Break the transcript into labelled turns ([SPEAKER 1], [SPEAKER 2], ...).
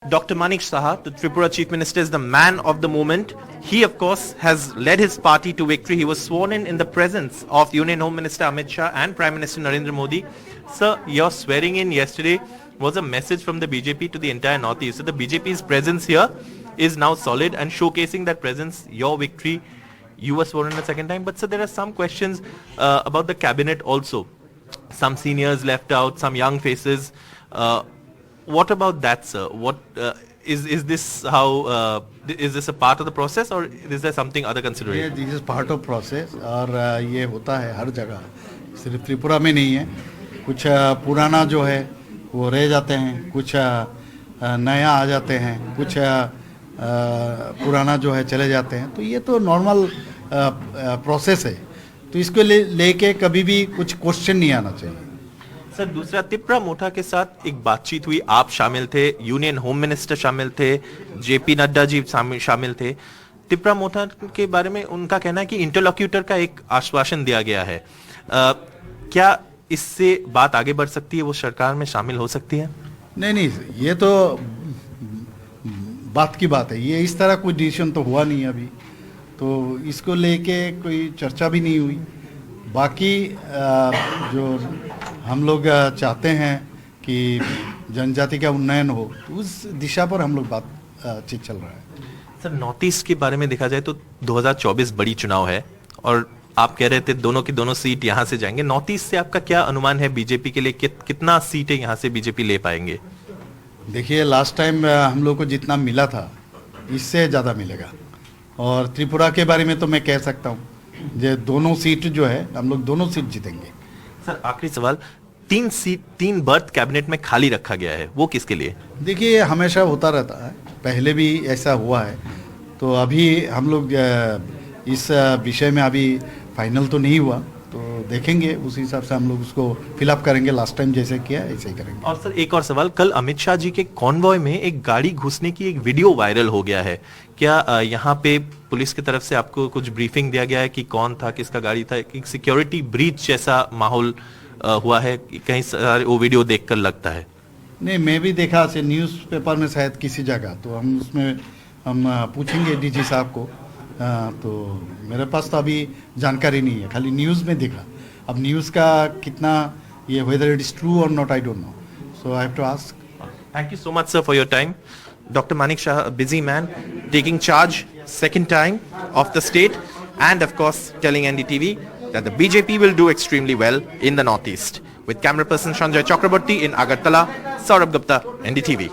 [SPEAKER 1] Dr. Manik Saha, the Tripura Chief Minister, is the man of the moment. He, of course, has led his party to victory. He was sworn in the presence of Union Home Minister Amit Shah and Prime Minister Narendra Modi. Sir, your swearing in yesterday was a message from the BJP to the entire Northeast. So the BJP's presence here is now solid and showcasing that presence, your victory. You were sworn in a second time. But sir, there are some questions about the cabinet also. Some seniors left out, some young faces. What about that, sir? What is this? How is this a part of the process, or is there something other consideration?
[SPEAKER 2] This is part of process, और ये होता है हर जगह, सिर्फ त्रिपुरा में नहीं है. कुछ पुराना जो है वो रह जाते हैं, कुछ नया आ जाते हैं, कुछ पुराना जो है चले जाते हैं. तो ये तो नॉर्मल प्रोसेस है. तो इसको लेके कभी भी कुछ क्वेश्चन नहीं आना चाहिए.
[SPEAKER 1] सर, दूसरा, तिपरा मोठा के साथ एक बातचीत हुई, आप शामिल थे, यूनियन होम मिनिस्टर शामिल थे, जेपी नड्डा जी शामिल थे. तिपरा मोठा के बारे में उनका कहना है कि इंटरलॉक्यूटर का एक आश्वासन दिया गया है. क्या इससे बात आगे बढ़ सकती है, वो सरकार में शामिल हो सकती है?
[SPEAKER 2] नहीं, ये तो बात की बात है. ये इस तरह कोई डिसीजन तो हुआ नहीं अभी, तो इसको लेके कोई चर्चा भी नहीं हुई. बाकी जो हम लोग चाहते हैं कि जनजाति का उन्नयन हो, तो उस दिशा पर हम लोग बातचीत चल रहा है.
[SPEAKER 1] सर, नॉर्थ ईस्ट के बारे में देखा जाए तो 2024 बड़ी चुनाव है और आप कह रहे थे दोनों की दोनों सीट यहां से जाएंगे. नॉर्थ ईस्ट से आपका क्या अनुमान है बीजेपी के लिए? कितना सीटें यहां से बीजेपी ले पाएंगे?
[SPEAKER 2] देखिए, लास्ट टाइम हम लोग को जितना मिला था इससे ज़्यादा मिलेगा. और त्रिपुरा के बारे में तो मैं कह सकता हूँ जो दोनों सीट जो है हम लोग दोनों सीट जीतेंगे.
[SPEAKER 1] सर, आखिरी सवाल, 3 बर्थ कैबिनेट में खाली रखा गया है, वो किसके लिए?
[SPEAKER 2] देखिए, हमेशा होता रहता है, पहले भी ऐसा हुआ है. तो अभी हम लोग इस विषय में अभी फाइनल तो नहीं हुआ, तो देखेंगे, उस हिसाब से हम लोग उसको फिलअप करेंगे. लास्ट टाइम जैसे किया ऐसे ही करेंगे.
[SPEAKER 1] और सर, एक और सवाल, कल अमित शाह जी के कॉन्वॉय में एक गाड़ी घुसने की एक वीडियो वायरल हो गया है. क्या यहाँ पे पुलिस की तरफ से आपको कुछ ब्रीफिंग दिया गया है कि कौन था, किसका गाड़ी था? एक सिक्योरिटी ब्रीच जैसा माहौल हुआ है, कहीं वो वीडियो देखकर लगता है?
[SPEAKER 2] नहीं, मैं भी देखा से न्यूज़पेपर में शायद किसी जगह, तो हम उसमें हम पूछेंगे डीजी साहब को. तो मेरे पास तो अभी जानकारी नहीं है, खाली न्यूज़ में देखा. अब न्यूज़ का कितना ये whether it is true or not, I don't know, so I have to ask.
[SPEAKER 1] Thank you so much, sir, for your time. Dr. Manik Shah, a busy man, taking charge second time of the state, and of course telling NDTV that the BJP will do extremely well in the Northeast. With camera person Sanjay Chakraborty in Agartala, Saurabh Gupta, NDTV.